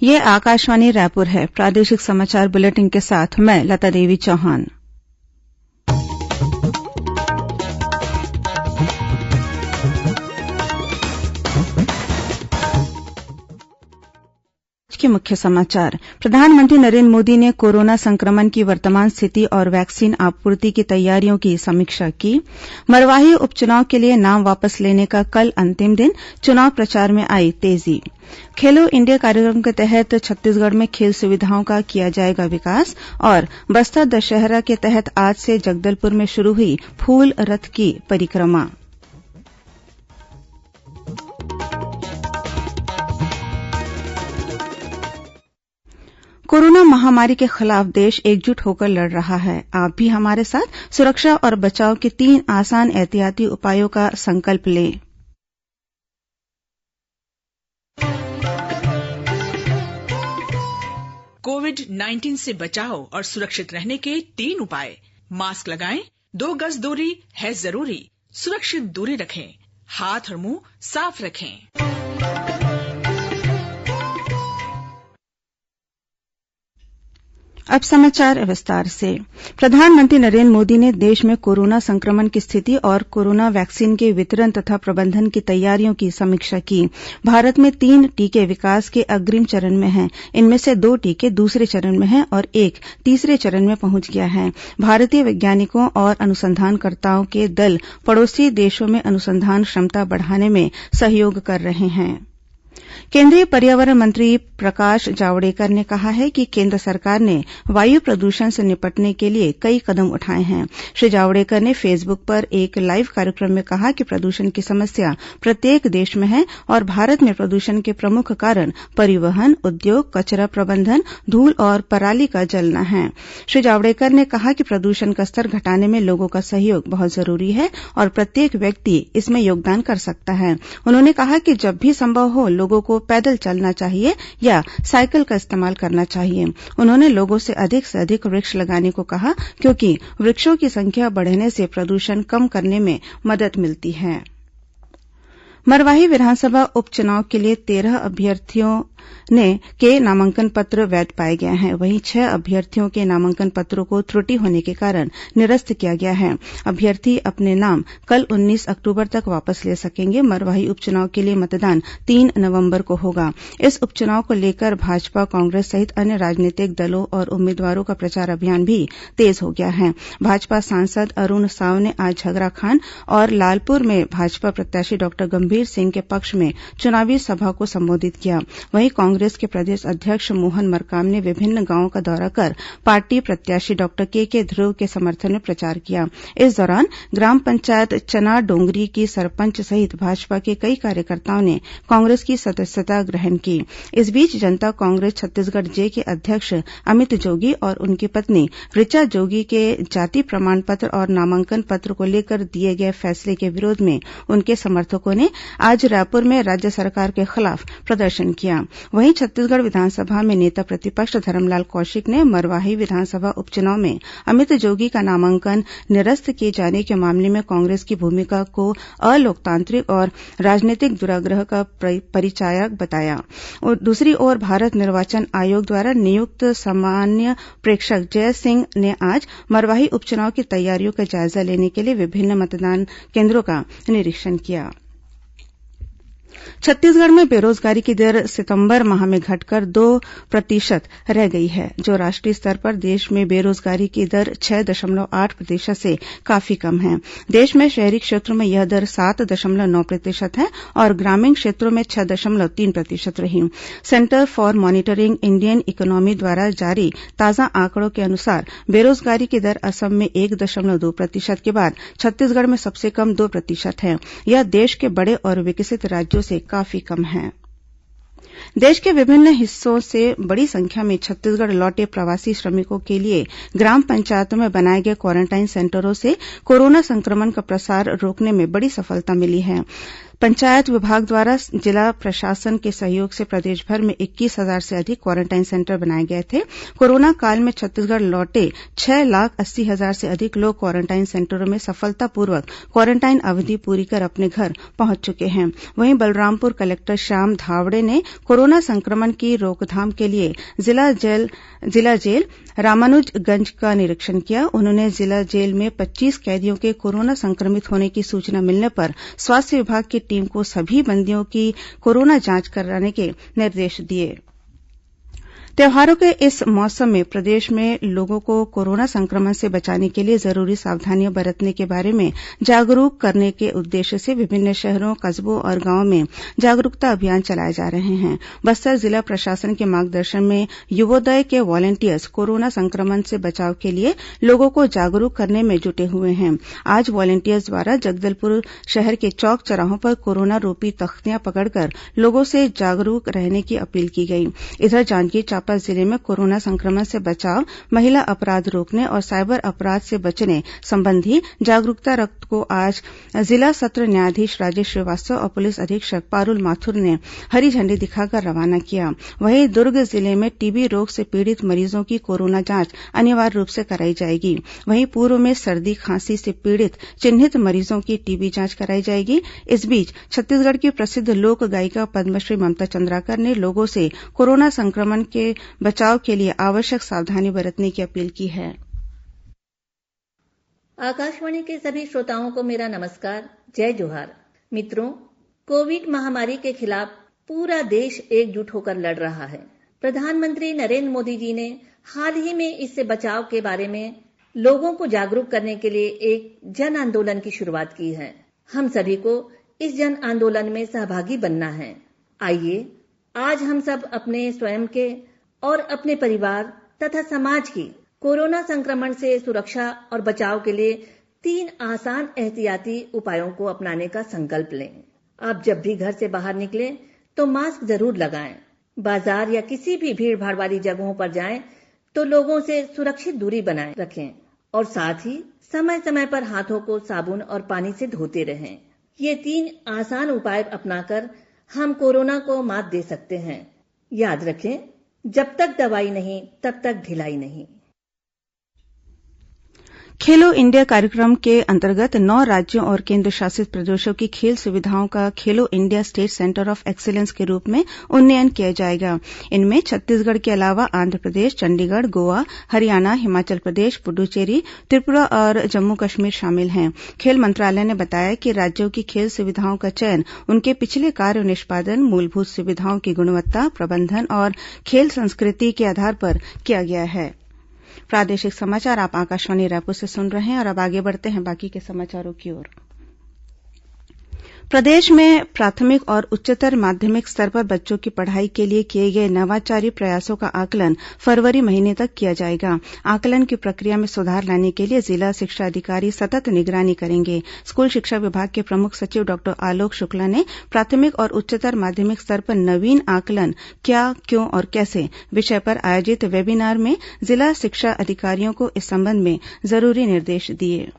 ये आकाशवाणी रायपुर है। प्रादेशिक समाचार बुलेटिन के साथ मैं लता देवी चौहान। के मुख्य समाचार। प्रधानमंत्री नरेन्द्र मोदी ने कोरोना संक्रमण की वर्तमान स्थिति और वैक्सीन आपूर्ति की तैयारियों की समीक्षा की। मरवाही उपचुनाव के लिए नाम वापस लेने का कल अंतिम दिन, चुनाव प्रचार में आई तेजी। खेलो इंडिया कार्यक्रम के तहत छत्तीसगढ़ में खेल सुविधाओं का किया जाएगा विकास। और बस्तर दशहरा के तहत आज से जगदलपुर में शुरू हुई फूल रथ की परिक्रमा। कोरोना महामारी के खिलाफ देश एकजुट होकर लड़ रहा है। आप भी हमारे साथ सुरक्षा और बचाव के 3 आसान एहतियाती उपायों का संकल्प लें। कोविड-19 से बचाव और सुरक्षित रहने के 3 उपाय। मास्क लगाएं, 2 गज दूरी है जरूरी, सुरक्षित दूरी रखें, हाथ और मुंह साफ रखें। अब समाचार विस्तार से। प्रधानमंत्री नरेन्द्र मोदी ने देश में कोरोना संक्रमण की स्थिति और कोरोना वैक्सीन के वितरण तथा प्रबंधन की तैयारियों की समीक्षा की। भारत में 3 टीके विकास के अग्रिम चरण में हैं। इनमें से 2 टीके दूसरे चरण में हैं और 1 तीसरे चरण में पहुंच गया है। भारतीय वैज्ञानिकों और अनुसंधानकर्ताओं के दल पड़ोसी देशों में अनुसंधान क्षमता बढ़ाने में सहयोग कर रहे हैं। केंद्रीय पर्यावरण मंत्री प्रकाश जावड़ेकर ने कहा है कि केंद्र सरकार ने वायु प्रदूषण से निपटने के लिए कई कदम उठाए हैं। श्री जावड़ेकर ने फेसबुक पर एक लाइव कार्यक्रम में कहा कि प्रदूषण की समस्या प्रत्येक देश में है और भारत में प्रदूषण के प्रमुख कारण परिवहन, उद्योग, कचरा प्रबंधन, धूल और पराली का जलना है। श्री जावड़ेकर ने कहा कि प्रदूषण का स्तर घटाने में लोगों का सहयोग बहुत जरूरी है और प्रत्येक व्यक्ति इसमें योगदान कर सकता है। उन्होंने कहा कि जब भी संभव हो लोगों को पैदल चलना चाहिए या साइकिल का इस्तेमाल करना चाहिए। उन्होंने लोगों से अधिक वृक्ष लगाने को कहा, क्योंकि वृक्षों की संख्या बढ़ने से प्रदूषण कम करने में मदद मिलती है। मरवाही विधानसभा उपचुनाव के लिए 13 अभ्यर्थियों के नामांकन पत्र वैध पाए गए हैं। वहीं 6 अभ्यर्थियों के नामांकन पत्रों को त्रुटि होने के कारण निरस्त किया गया है। अभ्यर्थी अपने नाम कल 19 अक्टूबर तक वापस ले सकेंगे। मरवाही उपचुनाव के लिए मतदान 3 नवंबर को होगा। इस उपचुनाव को लेकर भाजपा, कांग्रेस सहित अन्य राजनीतिक दलों और उम्मीदवारों का प्रचार अभियान भी तेज हो गया है। भाजपा सांसद अरूण साव ने आज झगराखान और लालपुर में भाजपा प्रत्याशी डॉक्टर गंभीर सिंह के पक्ष में चुनावी सभा को संबोधित किया। वहीं कांग्रेस के प्रदेश अध्यक्ष मोहन मरकाम ने विभिन्न गांवों का दौरा कर पार्टी प्रत्याशी डॉक्टर के ध्रुव के समर्थन में प्रचार किया। इस दौरान ग्राम पंचायत चना डोंगरी की सरपंच सहित भाजपा के कई कार्यकर्ताओं ने कांग्रेस की सदस्यता ग्रहण की। इस बीच जनता कांग्रेस छत्तीसगढ़ जे के अध्यक्ष अमित जोगी और उनकी पत्नी ऋचा जोगी के जाति प्रमाण पत्र और नामांकन पत्र को लेकर दिए गए फैसले के विरोध में उनके समर्थकों ने आज रायपुर में राज्य सरकार के खिलाफ प्रदर्शन किया। वहीं छत्तीसगढ़ विधानसभा में नेता प्रतिपक्ष धरमलाल कौशिक ने मरवाही विधानसभा उपचुनाव में अमित जोगी का नामांकन निरस्त किए जाने के मामले में कांग्रेस की भूमिका को अलोकतांत्रिक और राजनीतिक दुराग्रह का परिचायक बताया। दूसरी ओर भारत निर्वाचन आयोग द्वारा नियुक्त सामान्य प्रेक्षक जय सिंह ने आज मरवाही उपचुनाव की तैयारियों का जायजा लेने के लिए विभिन्न मतदान केन्द्रों का निरीक्षण किया। छत्तीसगढ़ में बेरोजगारी की दर सितंबर माह में घटकर 2% रह गई है, जो राष्ट्रीय स्तर पर देश में बेरोजगारी की दर 6.8% से काफी कम है। देश में शहरी क्षेत्रों में यह दर 7.9% है और ग्रामीण क्षेत्रों में 6.3% रही। Centre for monitoring Indian economy द्वारा जारी ताजा आंकड़ों के अनुसार बेरोजगारी की दर असम में 1.2% के बाद छत्तीसगढ़ में सबसे कम 2% है। यह देश के बड़े और विकसित राज्यों से काफी कम है। देश के विभिन्न हिस्सों से बड़ी संख्या में छत्तीसगढ़ लौटे प्रवासी श्रमिकों के लिए ग्राम पंचायतों में बनाए गए क्वारेंटाइन सेंटरों से कोरोना संक्रमण का प्रसार रोकने में बड़ी सफलता मिली है। पंचायत विभाग द्वारा जिला प्रशासन के सहयोग से प्रदेश भर में 21,000 से अधिक क्वारेंटाइन सेंटर बनाए गए थे। कोरोना काल में छत्तीसगढ़ लौटे 6,80,000 से अधिक लोग क्वारेंटाइन सेंटरों में सफलतापूर्वक क्वारेंटाइन अवधि पूरी कर अपने घर पहुंच चुके हैं। वहीं बलरामपुर कलेक्टर श्याम धावड़े ने कोरोना संक्रमण की रोकथाम के लिए जिला जेल रामानुजगंज का निरीक्षण किया। उन्होंने जिला जेल में 25 कैदियों के कोरोना संक्रमित होने की सूचना मिलने पर स्वास्थ्य विभाग की टीम को सभी बंदियों की कोरोना जांच कराने के निर्देश दिए। त्योहारों के इस मौसम में प्रदेश में लोगों को कोरोना संक्रमण से बचाने के लिए जरूरी सावधानियां बरतने के बारे में जागरूक करने के उद्देश्य से विभिन्न शहरों, कस्बों और गांवों में जागरूकता अभियान चलाए जा रहे हैं। बस्तर जिला प्रशासन के मार्गदर्शन में युवोदय के वॉलेंटियर्स कोरोना संक्रमण से बचाव के लिए लोगों को जागरूक करने में जुटे हुए हैं। आज वॉलेंटियर्स द्वारा जगदलपुर शहर के चौक चौराहों पर कोरोना रूपी तख्तियां पकड़कर लोगों से जागरूक रहने की अपील की गई। इधर जांजगीर चांपा जिले में कोरोना संक्रमण से बचाव, महिला अपराध रोकने और साइबर अपराध से बचने संबंधी जागरूकता रथ को आज जिला सत्र न्यायाधीश राजेश श्रीवास्तव और पुलिस अधीक्षक पारूल माथुर ने हरी झंडी दिखाकर रवाना किया। वहीं दुर्ग जिले में टीबी रोग से पीड़ित मरीजों की कोरोना जांच अनिवार्य रूप से कराई जाएगी। वहीं पूर्व में सर्दी खांसी से पीड़ित चिन्हित मरीजों की टीबी जांच कराई जाएगी। इस बीच छत्तीसगढ़ की प्रसिद्ध लोक गायिका पद्मश्री ममता चंद्राकर ने लोगों से कोरोना संक्रमण के बचाव के लिए आवश्यक सावधानी बरतने की अपील की है। आकाशवाणी के सभी श्रोताओं को मेरा नमस्कार, जय जोहार। मित्रों, कोविड महामारी के खिलाफ पूरा देश एकजुट होकर लड़ रहा है। प्रधानमंत्री नरेंद्र मोदी जी ने हाल ही में इससे बचाव के बारे में लोगों को जागरूक करने के लिए एक जन आंदोलन की शुरुआत की है। हम सभी को इस जन आंदोलन में सहभागी बनना है। आइए आज हम सब अपने स्वयं के और अपने परिवार तथा समाज की कोरोना संक्रमण से सुरक्षा और बचाव के लिए 3 आसान एहतियाती उपायों को अपनाने का संकल्प लें। आप जब भी घर से बाहर निकलें तो मास्क जरूर लगाएं। बाजार या किसी भी भीड़ भाड़ वाली जगहों पर जाएं तो लोगों से सुरक्षित दूरी बनाए रखें और साथ ही समय समय पर हाथों को साबुन और पानी से धोते रहें। ये 3 आसान उपाय अपनाकर हम कोरोना को मात दे सकते हैं। याद रखें, जब तक दवाई नहीं तब तक ढिलाई नहीं। खेलो इंडिया कार्यक्रम के अंतर्गत 9 राज्यों और केंद्र शासित प्रदेशों की खेल सुविधाओं का खेलो India state centre of excellence के रूप में उन्नयन किया जाएगा। इनमें छत्तीसगढ़ के अलावा आंध्रप्रदेश, चंडीगढ़, गोवा, हरियाणा, हिमाचल प्रदेश, पुडुचेरी, त्रिपुरा और जम्मू कश्मीर शामिल हैं। खेल मंत्रालय ने बताया कि राज्यों की खेल सुविधाओं का चयन उनके पिछले कार्य निष्पादन, मूलभूत सुविधाओं की गुणवत्ता, प्रबंधन और खेल संस्कृति के आधार पर किया गया है। प्रादेशिक समाचार आप आकाशवाणी रायपुर से सुन रहे हैं और अब आगे बढ़ते हैं बाकी के समाचारों की ओर। प्रदेश में प्राथमिक और उच्चतर माध्यमिक स्तर पर बच्चों की पढ़ाई के लिए किए गए नवाचारी प्रयासों का आकलन फरवरी महीने तक किया जाएगा। आकलन की प्रक्रिया में सुधार लाने के लिए जिला शिक्षा अधिकारी सतत निगरानी करेंगे। स्कूल शिक्षा विभाग के प्रमुख सचिव डॉक्टर आलोक शुक्ला ने प्राथमिक और उच्चतर माध्यमिक स्तर पर नवीन आकलन क्या, क्यों और कैसे विषय पर आयोजित वेबिनार में जिला शिक्षा अधिकारियों को इस संबंध में जरूरी निर्देश दिए।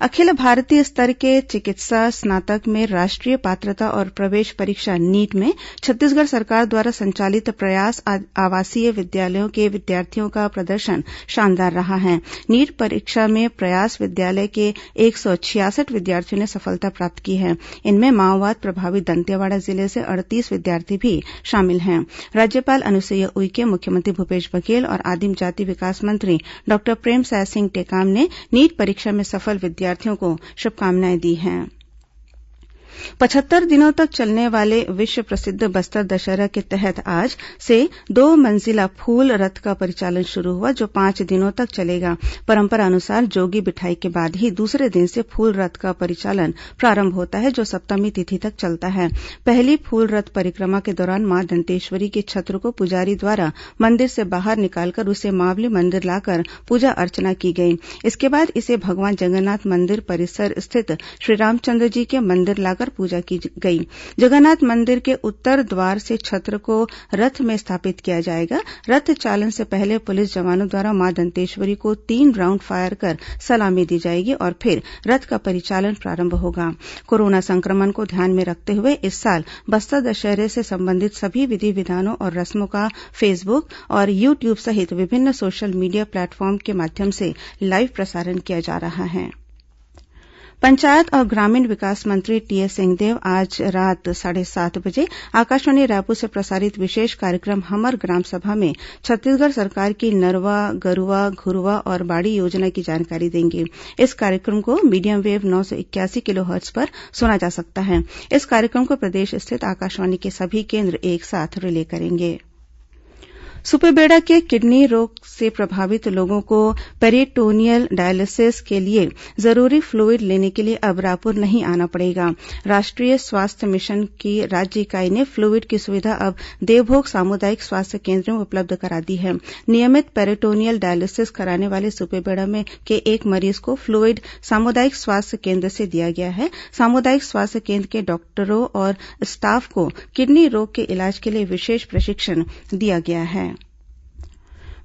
अखिल भारतीय स्तर के चिकित्सा स्नातक में राष्ट्रीय पात्रता और प्रवेश परीक्षा नीट में छत्तीसगढ़ सरकार द्वारा संचालित प्रयास आवासीय विद्यालयों के विद्यार्थियों का प्रदर्शन शानदार रहा है। नीट परीक्षा में प्रयास विद्यालय के 166 विद्यार्थियों ने सफलता प्राप्त की है। इनमें माओवाद प्रभावित दंतेवाड़ा जिले से 38 विद्यार्थी भी शामिल हैं। राज्यपाल अनुसुईया उइके, मुख्यमंत्री भूपेश बघेल और आदिम जाति विकास मंत्री डॉक्टर प्रेमसाय सिंह टेकाम ने नीट परीक्षा में सफल विद्यार्थियों को शुभकामनाएं दी हैं। 75 दिनों तक चलने वाले विश्व प्रसिद्ध बस्तर दशहरा के तहत आज से 2 मंजिला फूल रथ का परिचालन शुरू हुआ, जो 5 दिनों तक चलेगा। परंपरा अनुसार जोगी बिठाई के बाद ही दूसरे दिन से फूल रथ का परिचालन प्रारंभ होता है, जो सप्तमी तिथि तक चलता है। पहली फूल रथ परिक्रमा के दौरान मां दंतेश्वरी के छत्र को पुजारी द्वारा मंदिर से बाहर निकालकर उसे मावली मंदिर लाकर पूजा अर्चना की गई। इसके बाद इसे भगवान जगन्नाथ मंदिर परिसर स्थित श्री रामचंद्र जी के मंदिर लाकर चढ़ाकर पूजा की गई। जगन्नाथ मंदिर के उत्तर द्वार से छत्र को रथ में स्थापित किया जाएगा। रथ चालन से पहले पुलिस जवानों द्वारा मां दंतेश्वरी को 3 राउंड फायर कर सलामी दी जाएगी और फिर रथ का परिचालन प्रारंभ होगा। कोरोना संक्रमण को ध्यान में रखते हुए इस साल बस्तर दशहरे से संबंधित सभी विधि विधानों और रस्मों का फेसबुक और यूट्यूब सहित विभिन्न सोशल मीडिया प्लेटफॉर्म के माध्यम से लाइव प्रसारण किया जा रहा है। पंचायत और ग्रामीण विकास मंत्री टीएस सिंहदेव आज रात 7:30 बजे आकाशवाणी रायपुर से प्रसारित विशेष कार्यक्रम हमर ग्राम सभा में छत्तीसगढ़ सरकार की नरवा, गरूवा, घुरूवा और बाड़ी योजना की जानकारी देंगे। इस कार्यक्रम को मीडियम वेव 981 किलोहर्ट्ज पर सुना जा सकता है। इस कार्यक्रम को प्रदेश स्थित आकाशवाणी के सभी केन्द्र एक साथ रिले करेंगे। सुपेबेड़ा के किडनी रोग से प्रभावित लोगों को पेरिटोनियल डायलिसिस के लिए जरूरी फ्लूइड लेने के लिए अब रायपुर नहीं आना पड़ेगा। राष्ट्रीय स्वास्थ्य मिशन की राज्य इकाई ने फ्लूइड की सुविधा अब देवभोग सामुदायिक स्वास्थ्य केन्द्र में उपलब्ध करा दी है। नियमित पेरिटोनियल डायलिसिस कराने वाले सुपेबेड़ा में के एक मरीज को फ्लूइड सामुदायिक स्वास्थ्य केन्द्र से दिया गया है। सामुदायिक स्वास्थ्य केन्द्र के डॉक्टरों और स्टाफ को किडनी रोग के इलाज के लिए विशेष प्रशिक्षण दिया गया है।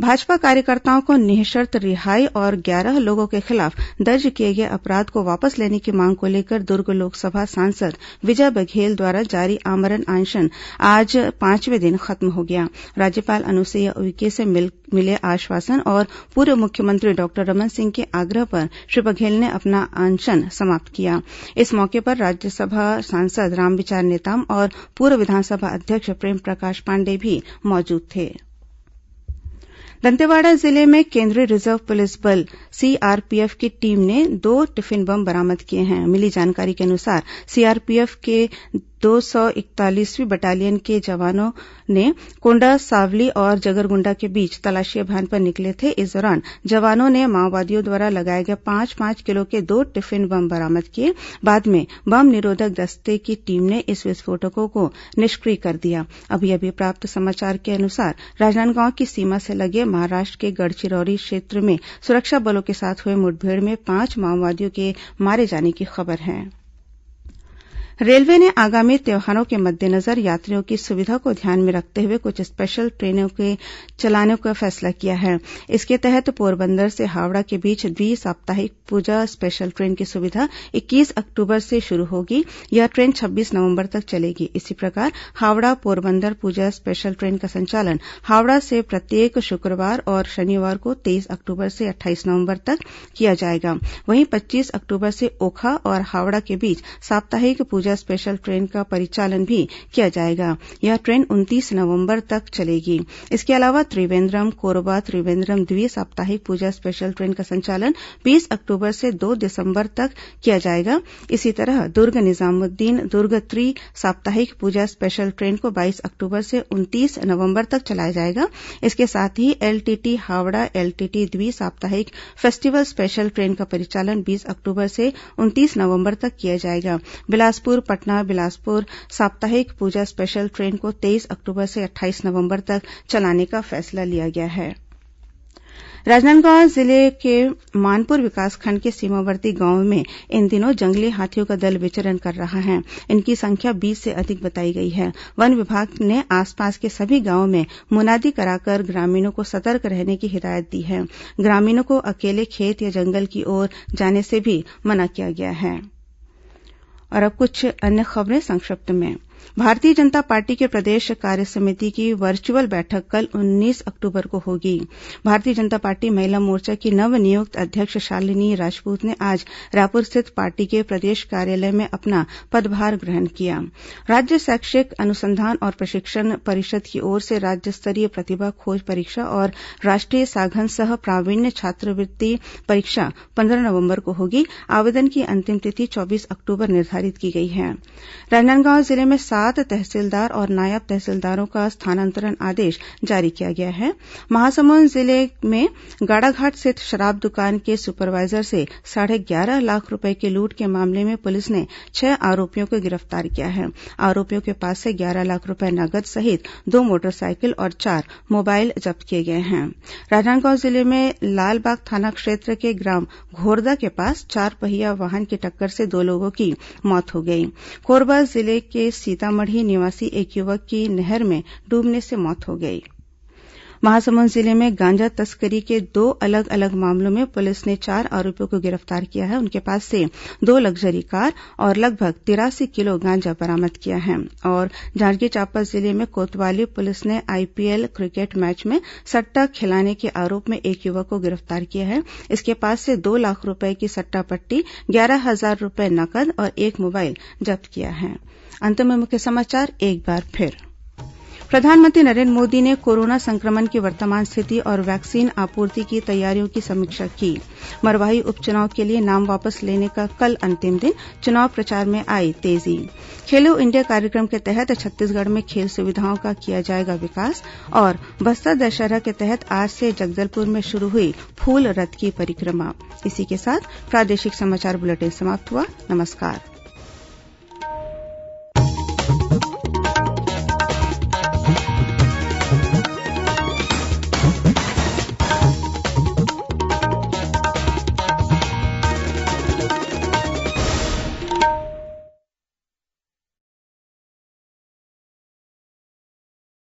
भाजपा कार्यकर्ताओं को निःशर्त रिहाई और 11 लोगों के खिलाफ दर्ज किए गए अपराध को वापस लेने की मांग को लेकर दुर्ग लोकसभा सांसद विजय बघेल द्वारा जारी आमरण अनशन आज 5वें दिन खत्म हो गया। राज्यपाल अनुसुईया उइके से मिले आश्वासन और पूर्व मुख्यमंत्री डॉक्टर रमन सिंह के आग्रह पर श्री बघेल ने अपना अनशन समाप्त किया। इस मौके पर राज्यसभा सांसद रामविचार नेताम और पूर्व विधानसभा अध्यक्ष प्रेमप्रकाश पांडेय भी मौजूद थे। दंतेवाड़ा जिले में केंद्रीय रिजर्व पुलिस बल सीआरपीएफ की टीम ने 2 टिफिन बम बरामद किए हैं। मिली जानकारी के अनुसार सीआरपीएफ के 241वीं बटालियन के जवानों ने कोंडा सावली और जगरगुंडा के बीच तलाशी अभियान पर निकले थे। इस दौरान जवानों ने माओवादियों द्वारा लगाए गए 5-5 किलो के 2 टिफिन बम बरामद किए। बाद में बम निरोधक दस्ते की टीम ने इस विस्फोटकों को निष्क्रिय कर दिया। अभी प्राप्त समाचार के अनुसार राजनांदगांव की सीमा से लगे महाराष्ट्र के गढ़चिरौली क्षेत्र में सुरक्षा बलों के साथ हुए मुठभेड़ में 5 माओवादियों के मारे जाने की खबर है। रेलवे ने आगामी त्योहारों के मद्देनजर यात्रियों की सुविधा को ध्यान में रखते हुए कुछ स्पेशल ट्रेनों के चलाने का फैसला किया है। इसके तहत पोरबंदर से हावड़ा के बीच द्वि-साप्ताहिक पूजा स्पेशल ट्रेन की सुविधा 21 अक्टूबर से शुरू होगी। यह ट्रेन 26 नवंबर तक चलेगी। इसी प्रकार हावड़ा पोरबंदर पूजा स्पेशल ट्रेन का संचालन हावड़ा से प्रत्येक शुक्रवार और शनिवार को 23 अक्टूबर से 28 नवंबर तक किया जाएगा। वहीं 25 अक्टूबर से ओखा और हावड़ा के बीच साप्ताहिक पूजा स्पेशल ट्रेन का परिचालन भी किया जाएगा। यह ट्रेन 29 नवंबर तक चलेगी। इसके अलावा त्रिवेंद्रम कोरबा त्रिवेंद्रम द्वि-साप्ताहिक पूजा स्पेशल ट्रेन का संचालन 20 अक्टूबर से 2 दिसंबर तक किया जाएगा। इसी तरह दुर्ग निजामुद्दीन दुर्ग त्रि-साप्ताहिक पूजा स्पेशल ट्रेन को 22 अक्टूबर से 29 नवंबर तक चलाया जाएगा। इसके साथ ही एलटीटी हावड़ा एलटीटी द्वि-साप्ताहिक फेस्टिवल स्पेशल ट्रेन का परिचालन 20 अक्टूबर से 29 नवंबर तक किया जाएगा। बिलासपुर पटना बिलासपुर साप्ताहिक पूजा स्पेशल ट्रेन को 23 अक्टूबर से 28 नवंबर तक चलाने का फैसला लिया गया है। राजनांदगांव जिले के मानपुर विकासखंड के सीमावर्ती गांवों में इन दिनों जंगली हाथियों का दल विचरण कर रहा है। इनकी संख्या 20 से अधिक बताई गई है। वन विभाग ने आसपास के सभी गांवों में मुनादी कराकर ग्रामीणों को सतर्क रहने की हिदायत दी है। ग्रामीणों को अकेले खेत या जंगल की ओर जाने से भी मना किया गया है। और अब कुछ अन्य खबरें संक्षिप्त में। भारतीय जनता पार्टी के प्रदेश कार्य समिति की वर्चुअल बैठक कल 19 अक्टूबर को होगी। भारतीय जनता पार्टी महिला मोर्चा की नवनियुक्त अध्यक्ष शालिनी राजपूत ने आज रायपुर स्थित पार्टी के प्रदेश कार्यालय में अपना पदभार ग्रहण किया। राज्य शैक्षिक अनुसंधान और प्रशिक्षण परिषद की ओर से राज्य स्तरीय प्रतिभा खोज परीक्षा और राष्ट्रीय साघन सह प्रावीण्य छात्रवृत्ति परीक्षा 15 नवंबर को होगी। आवेदन की अंतिम तिथि 24 अक्टूबर निर्धारित की गई है। राजनांदगांव जिले में 7 तहसीलदार और नायब तहसीलदारों का स्थानांतरण आदेश जारी किया गया है। महासमुंद जिले में गाड़ाघाट स्थित शराब दुकान के सुपरवाइजर से 11.5 लाख रूपये की लूट के मामले में पुलिस ने 6 आरोपियों को गिरफ्तार किया है। आरोपियों के पास से 11 लाख रूपये नगद सहित 2 मोटरसाइकिल और 4 मोबाइल जब्त किए गए हैं। राजनांदगांव जिले में लालबाग थाना क्षेत्र के ग्राम घोरदा के पास 4 पहिया वाहन की टक्कर से 2 लोगों की मौत हो गई। कोरबा जिले के सीतामढ़ी निवासी एक युवक की नहर में डूबने से मौत हो गई। महासमुंद जिले में गांजा तस्करी के 2 अलग अलग मामलों में पुलिस ने 4 आरोपियों को गिरफ्तार किया है। उनके पास से 2 लग्जरी कार और लगभग 83 किलो गांजा बरामद किया है। और जांजगीर चांपा जिले में कोतवाली पुलिस ने आईपीएल क्रिकेट मैच में सट्टा खिलाने के आरोप में एक युवक को गिरफ्तार किया है। इसके पास से 2 लाख रूपये की सट्टा पट्टी, 11,000 रूपये नकद और 1 मोबाइल जब्त किया है। अंत में मुख्य समाचार एक बार फिर। प्रधानमंत्री नरेन्द्र मोदी ने कोरोना संक्रमण की वर्तमान स्थिति और वैक्सीन आपूर्ति की तैयारियों की समीक्षा की। मरवाही उपचुनाव के लिए नाम वापस लेने का कल अंतिम दिन, चुनाव प्रचार में आई तेजी। खेलो इंडिया कार्यक्रम के तहत छत्तीसगढ़ में खेल सुविधाओं का किया जाएगा विकास। और बस्तर दशहरा के तहत आज से जगदलपुर में शुरू हुई फूल रथ की परिक्रमा। इसी के साथ प्रादेशिक समाचार बुलेटिन समाप्त हुआ। नमस्कार।